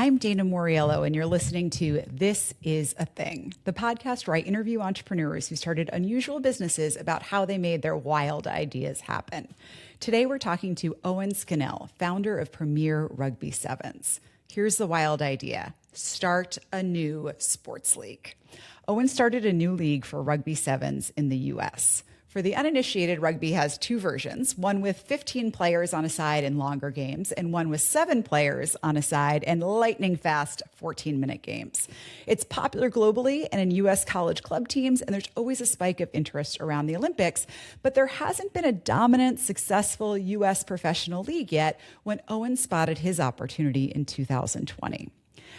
I'm Dana Moriello, and you're listening to This Is a Thing, the podcast where I interview entrepreneurs who started unusual businesses about how they made their wild ideas happen. Today, we're talking to Owen Scannell, founder of Premier Rugby Sevens. Here's the wild idea: start a new sports league. Owen started a new league for Rugby Sevens in the U.S. For the uninitiated, rugby has two versions, one with 15 players on a side in longer games, and one with 7 players on a side and lightning-fast 14-minute games. It's popular globally and in U.S. college club teams, and there's always a spike of interest around the Olympics, but there hasn't been a dominant, successful U.S. professional league yet when Owen spotted his opportunity in 2020.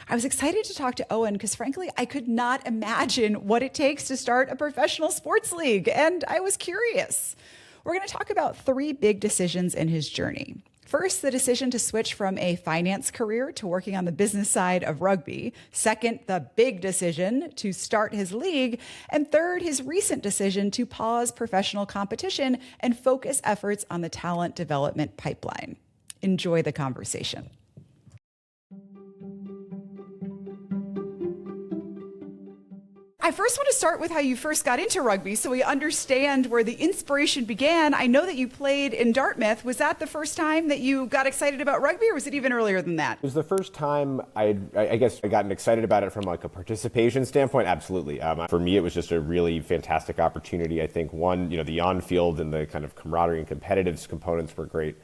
I was excited to talk to Owen because, frankly, I could not imagine what it takes to start a professional sports league, and I was curious. We're going to talk about 3 big decisions in his journey. First, the decision to switch from a finance career to working on the business side of rugby. Second, the big decision to start his league. And third, his recent decision to pause professional competition and focus efforts on the talent development pipeline. Enjoy the conversation. I first want to start with how you first got into rugby so we understand where the inspiration began. I know that you played in Dartmouth. Was that the first time that you got excited about rugby, or was it even earlier than that? It was the first time I guess I gotten excited about it from like a participation standpoint. Absolutely. For me, it was just a really fantastic opportunity. I think one, the on-field and the kind of camaraderie and competitive components were great.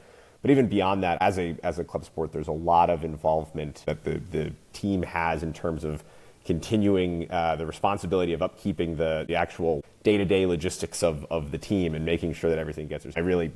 But even beyond that, as a club sport, there's a lot of involvement that the team has in terms of continuing the responsibility of upkeeping the actual day-to-day logistics of the team and making sure that everything gets there. I really,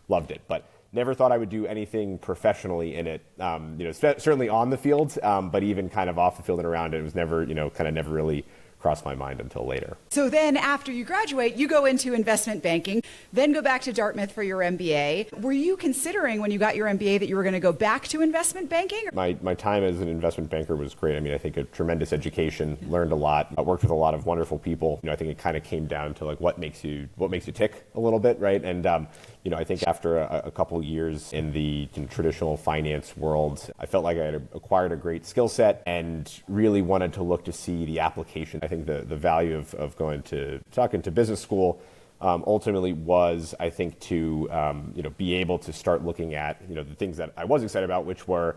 loved it, but never thought I would do anything professionally in it. Certainly on the field, but even kind of off the field and around it, was never, never really crossed my mind until later. So then after you graduate, you go into investment banking, then go back to Dartmouth for your MBA. Were you considering when you got your MBA that you were going to go back to investment banking? My time as an investment banker was great. I think a tremendous education, learned a lot. I worked with a lot of wonderful people. I think it kind of came down to like what makes you tick a little bit, right? And I think after a couple of years in the traditional finance world, I felt like I had acquired a great skill set and really wanted to look to see the application. I think the value of going to talking to business school ultimately was, I think, to be able to start looking at the things that I was excited about, which were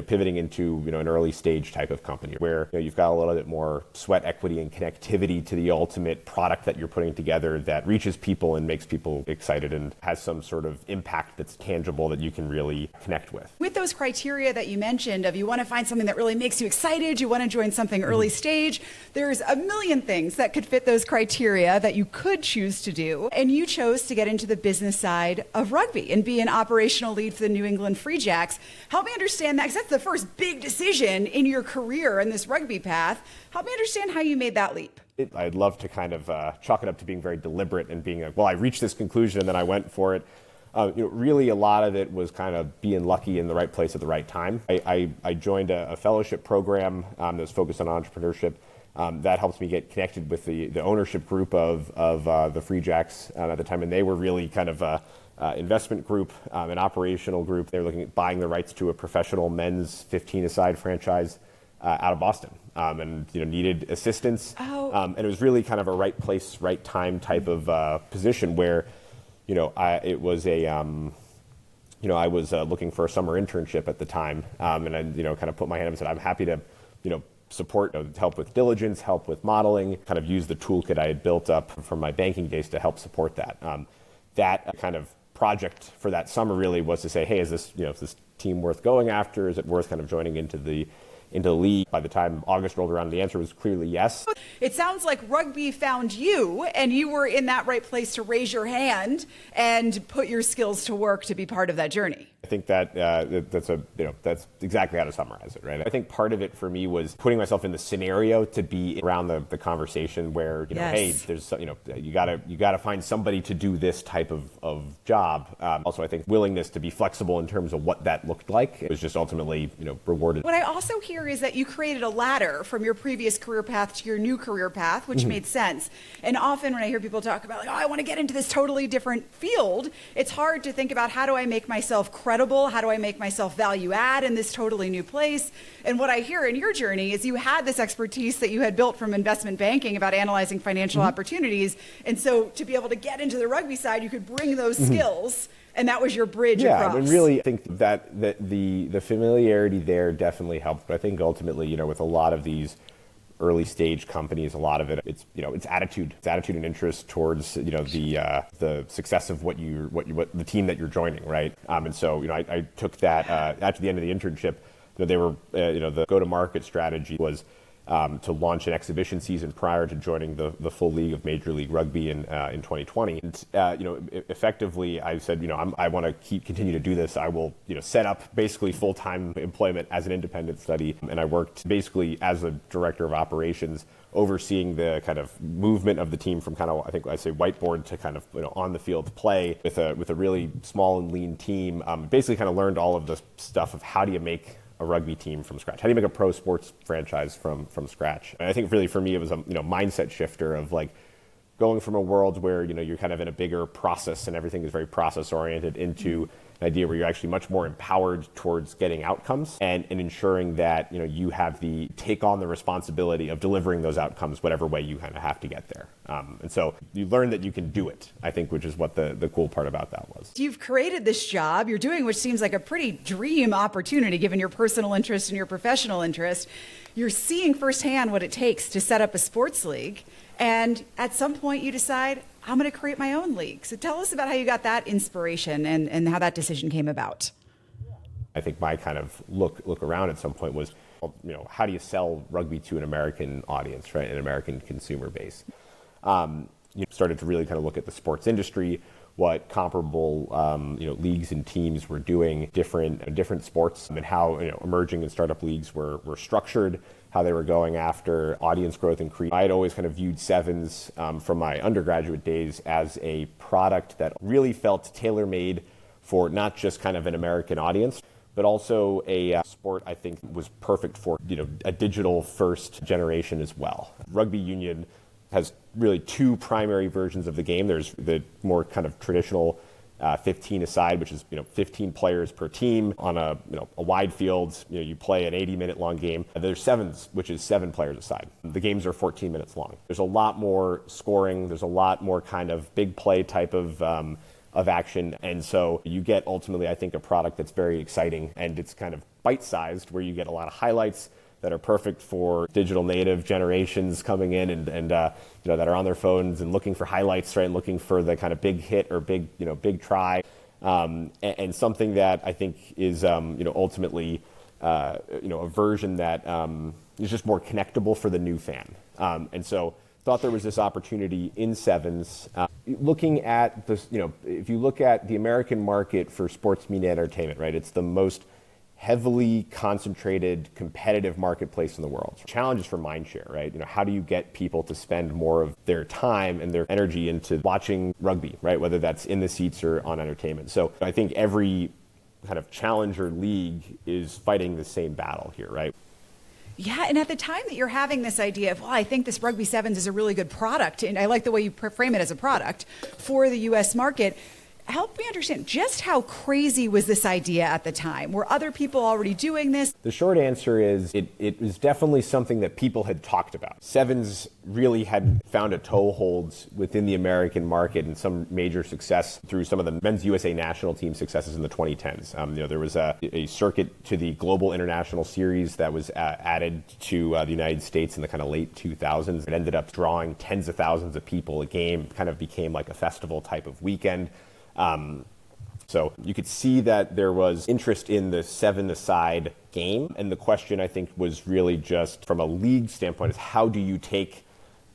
pivoting into an early stage type of company where you've got a little bit more sweat equity and connectivity to the ultimate product that you're putting together that reaches people and makes people excited and has some sort of impact that's tangible that you can really connect with. With those criteria that you mentioned of you want to find something that really makes you excited, you want to join something early stage, there's a million things that could fit those criteria that you could choose to do. And you chose to get into the business side of rugby and be an operational lead for the New England Free Jacks. Help me understand that, because that's the first big decision in your career in this rugby path. Help me understand how you made that leap. I'd love to kind of chalk it up to being very deliberate and being like, well, I reached this conclusion and then I went for it. Really a lot of it was kind of being lucky in the right place at the right time. I joined a fellowship program that was focused on entrepreneurship. That helps me get connected with the ownership group of the Free Jacks at the time, and they were really kind of investment group, an operational group. They were looking at buying the rights to a professional men's 15-a-side franchise out of Boston, and needed assistance. And it was really kind of a right place, right time type of position where, I was looking for a summer internship at the time, and I kind of put my hand up and said, I'm happy to support, help with diligence, help with modeling, kind of use the toolkit I had built up from my banking days to help support that. That kind of project for that summer really was to say, hey, is this team worth going after? Is it worth kind of joining into the league? By the time August rolled around, the answer was clearly yes. It sounds like rugby found you, and you were in that right place to raise your hand and put your skills to work to be part of that journey. I think that that's exactly how to summarize it, right? I think part of it for me was putting myself in the scenario to be around the conversation where yes. Hey, there's you gotta find somebody to do this type of job. Also, I think willingness to be flexible in terms of what that looked like. It was just ultimately rewarded. What I also hear hear is that you created a ladder from your previous career path to your new career path, which made sense. And often when I hear people talk about, like, oh, I want to get into this totally different field, it's hard to think about, how do I make myself credible? How do I make myself value add in this totally new place? And what I hear in your journey is you had this expertise that you had built from investment banking about analyzing financial opportunities. And so to be able to get into the rugby side, you could bring those skills, and that was your bridge across. Yeah, I mean, really, I think that the familiarity there definitely helped. But I think ultimately, with a lot of these early stage companies, a lot of it, it's attitude, and interest towards the success of what the team that you're joining, right? And so I took that after the end of the internship. They were the go-to-market strategy was to launch an exhibition season prior to joining the full league of Major League Rugby in 2020. And effectively, I said, I want to continue to do this. I will set up basically full-time employment as an independent study, and I worked basically as a director of operations, overseeing the kind of movement of the team from kind of, I think I say whiteboard to kind of on the field play with a really small and lean team. Basically, kind of learned all of the stuff of how do you make a rugby team from scratch? How do you make a pro sports franchise from scratch? And I think really for me, it was a mindset shifter of like going from a world where you're kind of in a bigger process and everything is very process oriented into an idea where you're actually much more empowered towards getting outcomes and ensuring that you have take on the responsibility of delivering those outcomes whatever way you kind of have to get there. And so you learn that you can do it, I think, which is what the cool part about that was. You've created this job you're doing, which seems like a pretty dream opportunity given your personal interest and your professional interest. You're seeing firsthand what it takes to set up a sports league. And at some point you decide, I'm going to create my own league. So tell us about how you got that inspiration and how that decision came about. I think my kind of look around at some point was, how do you sell rugby to an American audience, right? An American consumer base. Started to really kind of look at the sports industry, what comparable leagues and teams were doing, different sports, and how emerging and startup leagues were structured, how they were going after audience growth and create. I had always kind of viewed Sevens from my undergraduate days as a product that really felt tailor-made for not just kind of an American audience, but also a sport I think was perfect for a digital first generation as well. Rugby union has really two primary versions of the game. There's the more kind of traditional 15 aside, which is 15 players per team on a wide field. You play an 80-minute long game. There's Sevens, which is 7 players aside. The games are 14 minutes long. There's a lot more scoring. There's a lot more kind of big play type of action, and so you get ultimately, I think, a product that's very exciting, and it's kind of bite-sized, where you get a lot of highlights that are perfect for digital native generations coming in and that are on their phones and looking for highlights, right, and looking for the kind of big hit or big try, and something that I think is ultimately a version that is just more connectable for the new fan, and so thought there was this opportunity in Sevens. Looking at this, if you look at the American market for sports media entertainment, right, it's the most heavily concentrated competitive marketplace in the world. Challenges for mindshare, right? How do you get people to spend more of their time and their energy into watching rugby, right? Whether that's in the seats or on entertainment. So I think every kind of challenger league is fighting the same battle here, right? Yeah, and at the time that you're having this idea of, well, I think this Rugby Sevens is a really good product, and I like the way you frame it as a product for the U.S. market. Help me understand, just how crazy was this idea at the time? Were other people already doing this? The short answer is it was definitely something that people had talked about. Sevens really had found a toehold within the American market and some major success through some of the men's USA national team successes in the 2010s. There was a circuit to the Global International Series that was added to the United States in the kind of late 2000s. It ended up drawing tens of thousands of people a game, kind of became like a festival type of weekend. So you could see that there was interest in the 7-a-side game. And the question, I think, was really just from a league standpoint is how do you take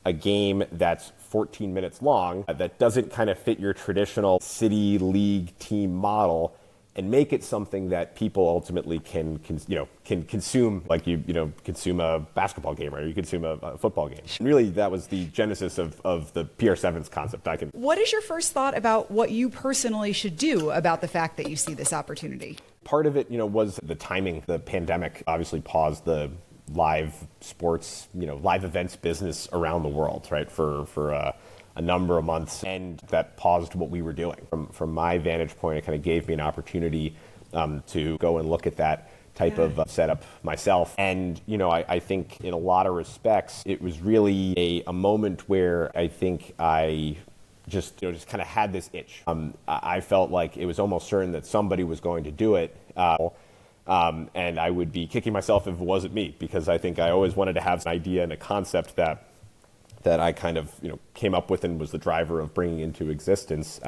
a game that's 14 minutes long that doesn't kind of fit your traditional city league team model and make it something that people ultimately can consume, like you consume a basketball game or you consume a football game. And really, that was the genesis of the PR7's concept. What is your first thought about what you personally should do about the fact that you see this opportunity? Part of it, was the timing. The pandemic obviously paused the live sports, live events business around the world, right, for a number of months, and that paused what we were doing. From my vantage point, it kind of gave me an opportunity to go and look at that type of setup myself. And, I think in a lot of respects, it was really a moment where I think I just kind of had this itch. I felt like it was almost certain that somebody was going to do it. And I would be kicking myself if it wasn't me, because I think I always wanted to have an idea and a concept that I kind of came up with and was the driver of bringing into existence.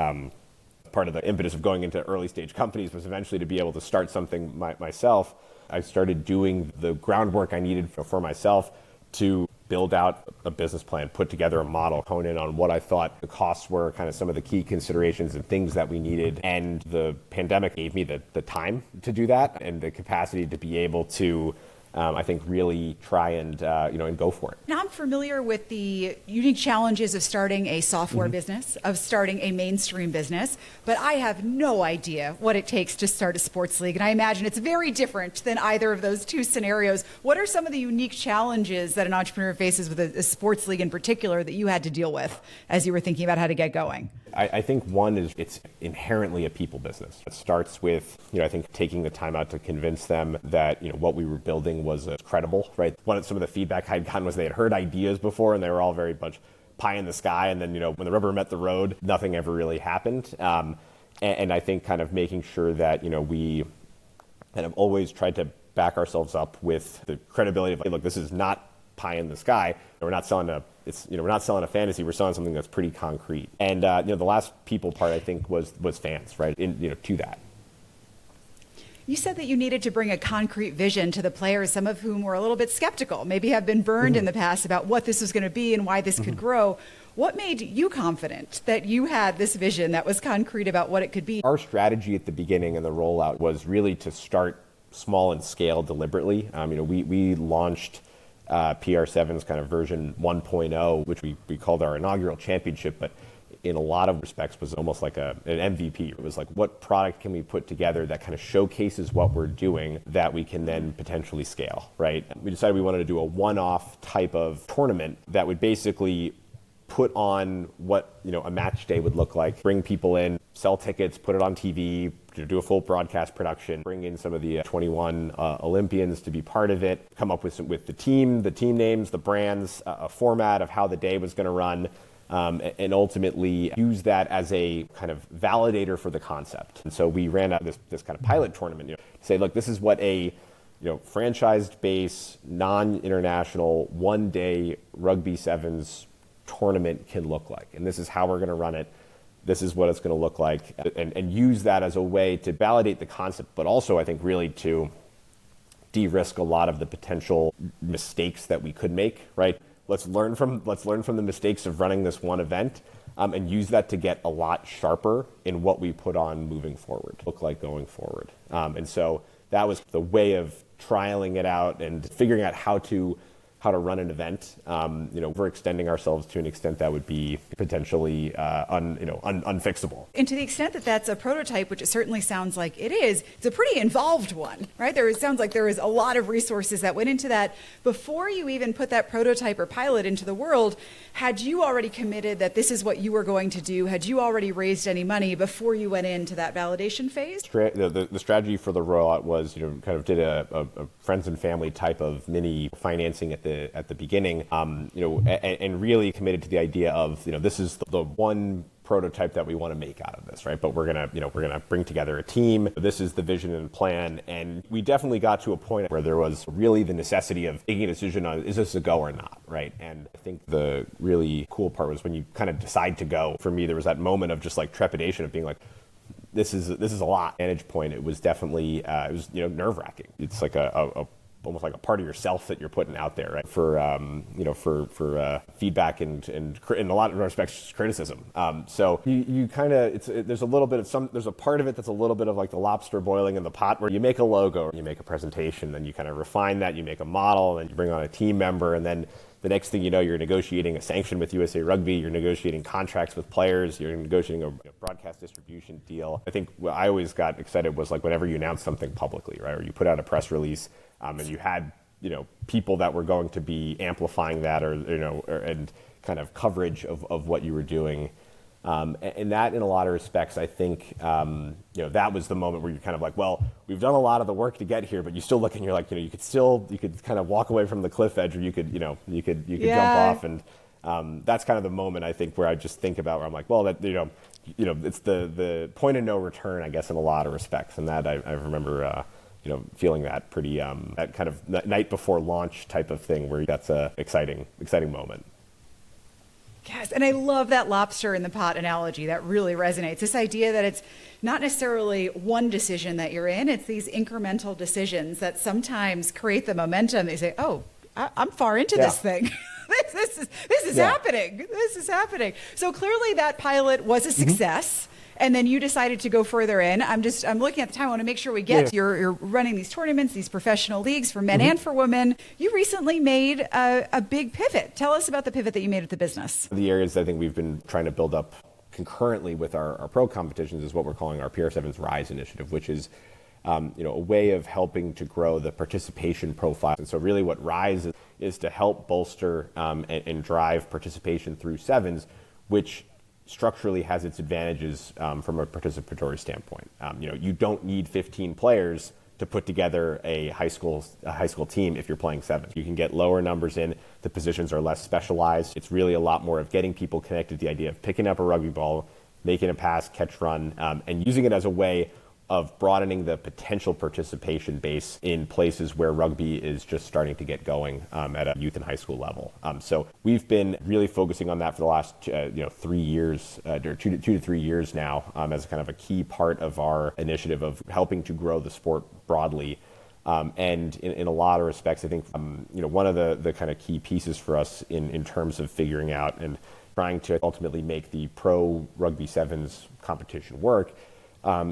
Part of the impetus of going into early stage companies was eventually to be able to start something myself. I started doing the groundwork I needed for myself to build out a business plan, put together a model, hone in on what I thought the costs were, kind of some of the key considerations and things that we needed. And the pandemic gave me the time to do that and the capacity to be able to, I think, really try and go for it. Now, I'm familiar with the unique challenges of starting a software business, of starting a mainstream business, but I have no idea what it takes to start a sports league. And I imagine it's very different than either of those two scenarios. What are some of the unique challenges that an entrepreneur faces with a sports league in particular that you had to deal with as you were thinking about how to get going? I think one is it's inherently a people business. It starts with, I think taking the time out to convince them that, what we were building was credible, right? Some of the feedback I'd gotten was they had heard ideas before and they were all very much pie in the sky. And then, when the rubber met the road, nothing ever really happened. And I think kind of making sure that, we kind of always tried to back ourselves up with the credibility of, hey, look, this is not pie in the sky. We're not selling we're not selling a fantasy. We're selling something that's pretty concrete. And the last people part, I think, was fans, right? To that. You said that you needed to bring a concrete vision to the players, some of whom were a little bit skeptical, maybe have been burned in the past about what this was going to be and why this could grow. What made you confident that you had this vision that was concrete about what it could be? Our strategy at the beginning and the rollout was really to start small and scale deliberately. We launched PR7's kind of version 1.0, which we called our inaugural championship, but in a lot of respects was almost like an MVP. It was like, what product can we put together that kind of showcases what we're doing that we can then potentially scale, right? We decided we wanted to do a one-off type of tournament that would basically put on what a match day would look like, bring people in, sell tickets, put it on TV, do a full broadcast production, bring in some of the 21 Olympians to be part of it, come up with the team names, the brands, a format of how the day was going to run, and ultimately use that as a kind of validator for the concept. And so we ran out this kind of pilot tournament, to say, look, this is what a franchised base, non-international, one-day rugby sevens tournament can look like. And this is how we're going to run it. This is what it's going to look like, and use that as a way to validate the concept, but also I think really to de-risk a lot of the potential mistakes that we could make, right? Let's learn from the mistakes of running this one event, and use that to get a lot sharper in what we put on moving forward, look like going forward. And so that was the way of trialing it out and figuring out how to run an event. We're extending ourselves to an extent that would be potentially unfixable. And to the extent that that's a prototype, which it certainly sounds like it is, it's a pretty involved one, right? It sounds like there is a lot of resources that went into that. Before you even put that prototype or pilot into the world, had you already committed that this is what you were going to do? Had you already raised any money before you went into that validation phase? The strategy for the rollout was, kind of did a friends and family type of mini financing at the beginning, and really committed to the idea of, this is the one prototype that we want to make out of this, right? But we're gonna bring together a team. This is the vision and plan, and we definitely got to a point where there was really the necessity of making a decision on, is this a go or not, right? And I think the really cool part was when you kind of decide to go. For me, there was that moment of just like trepidation of being like, this is a lot. Vantage point, it was definitely nerve-wracking. It's like a almost like a part of yourself that you're putting out there, right? For for feedback and in a lot of respects criticism. So you kind of there's a little bit of there's a part of it that's a little bit of like the lobster boiling in the pot, where you make a logo, you make a presentation, then you kind of refine that, you make a model, and you bring on a team member, and then the next thing you know, you're negotiating a sanction with USA Rugby, you're negotiating contracts with players, you're negotiating a broadcast distribution deal. I think what I always got excited was like whenever you announce something publicly, right? Or you put out a press release and you had, people that were going to be amplifying that and kind of coverage of what you were doing. And that, in a lot of respects, I think, that was the moment where you're kind of like, well, we've done a lot of the work to get here, but you still look and you're like, you could kind of walk away from the cliff edge, or you could jump off. And that's kind of the moment, I think, where I just think about where I'm like, well, that, it's the point of no return, I guess, in a lot of respects. And that I remember, feeling that pretty, that kind of night before launch type of thing, where that's a exciting moment. Yes, and I love that lobster in the pot analogy. That really resonates. This idea that it's not necessarily one decision that you're in, it's these incremental decisions that sometimes create the momentum. They say, oh, I'm far into this thing. This is happening. This is happening. So clearly that pilot was a success. And then you decided to go further in. I'm looking at the time. I want to make sure we get to you're running these tournaments, these professional leagues for men and for women. You recently made a big pivot. Tell us about the pivot that you made with the business. The areas I think we've been trying to build up concurrently with our pro competitions is what we're calling our PR7's Rise initiative, which is a way of helping to grow the participation profile. And so really what Rise is to help bolster and drive participation through sevens, which structurally has its advantages from a participatory standpoint. You don't need 15 players to put together a high school team if you're playing sevens. You can get lower numbers in. The positions are less specialized. It's really a lot more of getting people connected to the idea of picking up a rugby ball, making a pass, catch, run, and using it as a way of broadening the potential participation base in places where rugby is just starting to get going at a youth and high school level. So we've been really focusing on that for the last 3 years, or 2 to 3 years now, as kind of a key part of our initiative of helping to grow the sport broadly. And in a lot of respects, I think one of the kind of key pieces for us in terms of figuring out and trying to ultimately make the pro rugby sevens competition work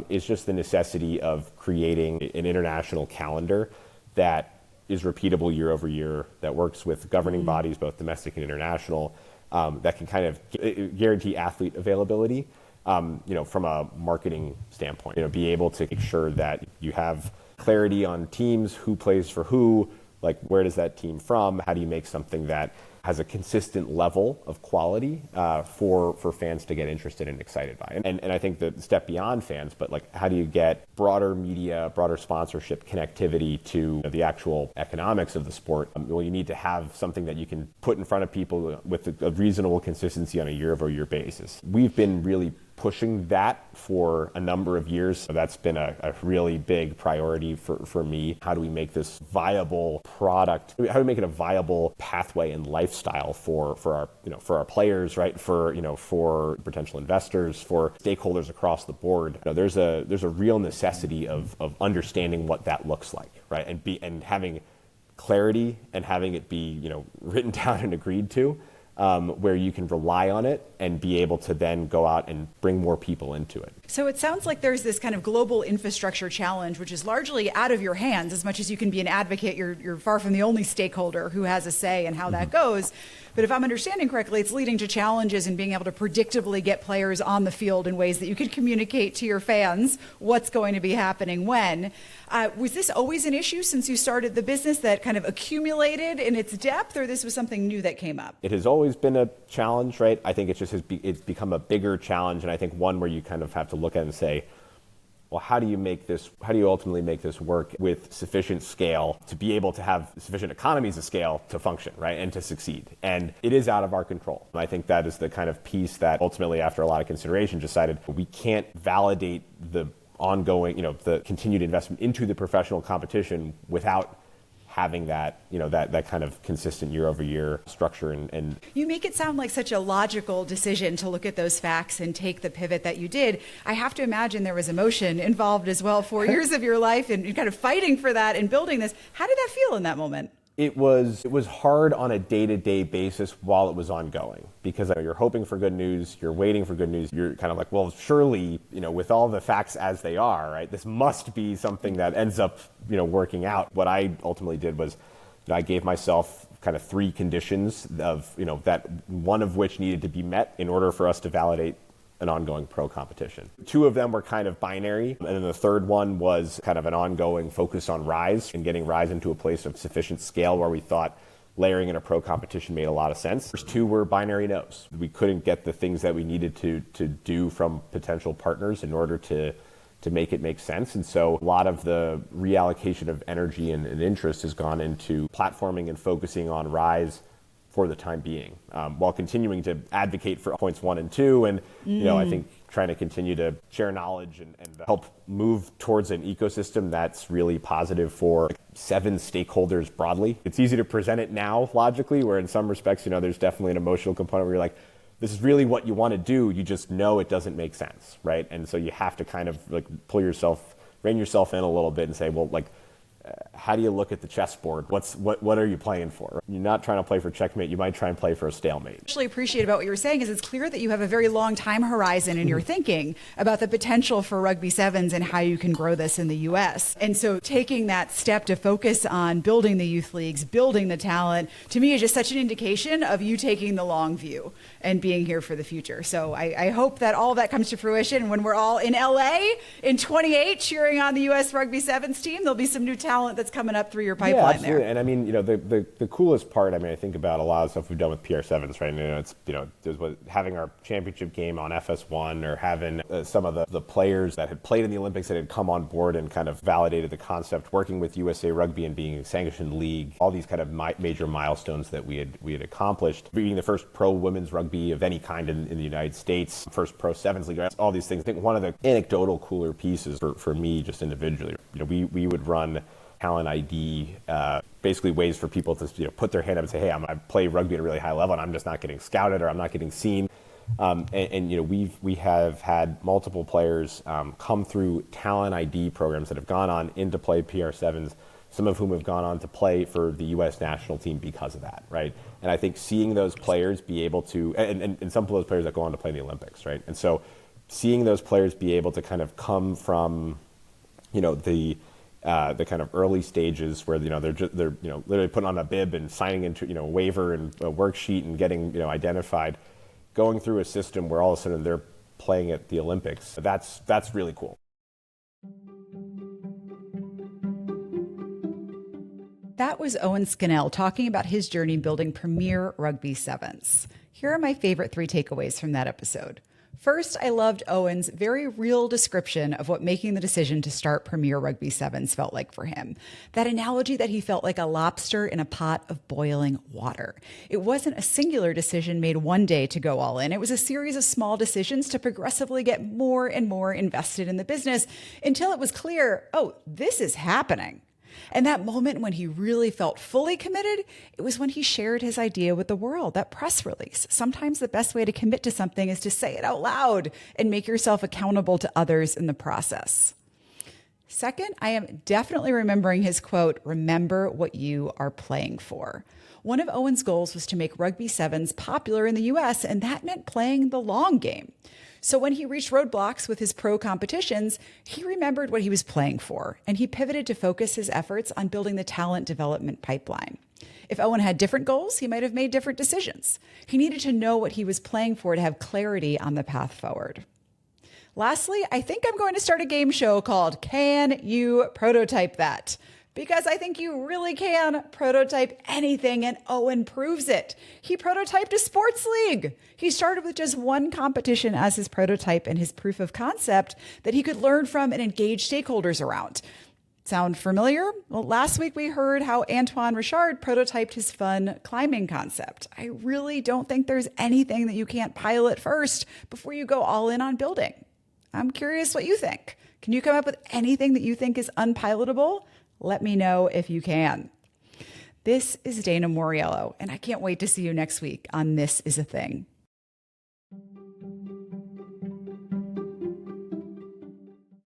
is just the necessity of creating an international calendar that is repeatable year over year, that works with governing bodies, both domestic and international, that can kind of guarantee athlete availability, from a marketing standpoint, be able to make sure that you have clarity on teams, who plays for who, like where does that team from, how do you make something that has a consistent level of quality for fans to get interested and excited by. And I think the step beyond fans, but like how do you get broader media, broader sponsorship connectivity to the actual economics of the sport? Well, you need to have something that you can put in front of people with a reasonable consistency on a year-over-year basis. We've been really pushing that for a number of years. So that's been a really big priority for me. How do we make this viable product? How do we make it a viable pathway and lifestyle for our players, right? For potential investors, for stakeholders across the board. There's a real necessity of understanding what that looks like, right? And having clarity and having it be written down and agreed to. Where you can rely on it and be able to then go out and bring more people into it. So it sounds like there's this kind of global infrastructure challenge, which is largely out of your hands. As much as you can be an advocate, you're far from the only stakeholder who has a say in how that goes. But if I'm understanding correctly, it's leading to challenges in being able to predictably get players on the field in ways that you could communicate to your fans what's going to be happening when. Was this always an issue since you started the business, that kind of accumulated in its depth, or this was something new that came up? It has always been a challenge, right? I think it's become a bigger challenge, and I think one where you kind of have to look at it and say, well, how do you ultimately make this work with sufficient scale to be able to have sufficient economies of scale to function, right, and to succeed? And it is out of our control. And I think that is the kind of piece that ultimately, after a lot of consideration, decided we can't validate the ongoing, the continued investment into the professional competition without having that, that kind of consistent year over year structure. And you make it sound like such a logical decision to look at those facts and take the pivot that you did. I have to imagine there was emotion involved as well, 4 years of your life and kind of fighting for that and building this. How did that feel in that moment? It was hard on a day-to-day basis while it was ongoing, because you're hoping for good news, you're waiting for good news, you're kind of like, well, surely, with all the facts as they are, right, this must be something that ends up, working out. What I ultimately did was, I gave myself kind of 3 conditions of, that one of which needed to be met in order for us to validate an ongoing pro competition. 2 of them were kind of binary, and then the third one was kind of an ongoing focus on Rise and getting Rise into a place of sufficient scale where we thought layering in a pro competition made a lot of sense. First 2 were binary no's. We couldn't get the things that we needed to do from potential partners in order to make it make sense. And so a lot of the reallocation of energy and interest has gone into platforming and focusing on Rise for the time being, while continuing to advocate for points 1 and 2. And, I think trying to continue to share knowledge and help move towards an ecosystem that's really positive for 7 stakeholders broadly. It's easy to present it now logically, where in some respects, there's definitely an emotional component where you're like, this is really what you want to do. You just know it doesn't make sense, right? And so you have to kind of like rein yourself in a little bit and say, well, like, how do you look at the chessboard? What are you playing for? You're not trying to play for checkmate. You might try and play for a stalemate. Actually appreciate about what you were saying is it's clear that you have a very long time horizon in your thinking about the potential for Rugby Sevens and how you can grow this in the U.S. And so taking that step to focus on building the youth leagues, building the talent, to me is just such an indication of you taking the long view and being here for the future. So I hope that all of that comes to fruition when we're all in LA in 28 cheering on the U.S. Rugby Sevens team. There'll be some new talent that's coming up through your pipeline there. And I mean, the coolest part, I think about a lot of stuff we've done with PR7s, right? And, there's having our championship game on FS1, or having some of the players that had played in the Olympics that had come on board and kind of validated the concept, working with USA Rugby and being a sanctioned league, all these kind of major milestones that we had accomplished, being the first pro women's rugby of any kind in the United States, first pro sevens league, all these things. I think one of the anecdotal cooler pieces for me just individually, we would run talent ID, basically ways for people to put their hand up and say, hey, I play rugby at a really high level and I'm just not getting scouted or I'm not getting seen. We have had multiple players come through talent ID programs that have gone on into play PR7s, some of whom have gone on to play for the U.S. national team because of that, right? And I think seeing those players be able to, and some of those players that go on to play in the Olympics, right? And so seeing those players be able to kind of come from, the kind of early stages where they're literally putting on a bib and signing into a waiver and a worksheet and getting identified, going through a system where all of a sudden they're playing at the Olympics. That's really cool. That was Owen Scannell talking about his journey building Premier Rugby Sevens. Here are my favorite 3 takeaways from that episode. First, I loved Owen's very real description of what making the decision to start Premier Rugby Sevens felt like for him. That analogy that he felt like a lobster in a pot of boiling water. It wasn't a singular decision made one day to go all in. It was a series of small decisions to progressively get more and more invested in the business until it was clear, oh, this is happening. And that moment when he really felt fully committed, it was when he shared his idea with the world, that press release. Sometimes the best way to commit to something is to say it out loud and make yourself accountable to others in the process. Second, I am definitely remembering his quote, "Remember what you are playing for." One of Owen's goals was to make Rugby Sevens popular in the US, and that meant playing the long game. So when he reached roadblocks with his pro competitions, he remembered what he was playing for, and he pivoted to focus his efforts on building the talent development pipeline. If Owen had different goals, he might have made different decisions. He needed to know what he was playing for to have clarity on the path forward. Lastly, I think I'm going to start a game show called Can You Prototype That? Because I think you really can prototype anything, and Owen proves it. He prototyped a sports league. He started with just one competition as his prototype and his proof of concept that he could learn from and engage stakeholders around. Sound familiar? Well, last week we heard how Antoine Richard prototyped his fun climbing concept. I really don't think there's anything that you can't pilot first before you go all in on building. I'm curious what you think. Can you come up with anything that you think is unpilotable? Let me know if you can. This is Dana Moriello, and I can't wait to see you next week on This Is a Thing.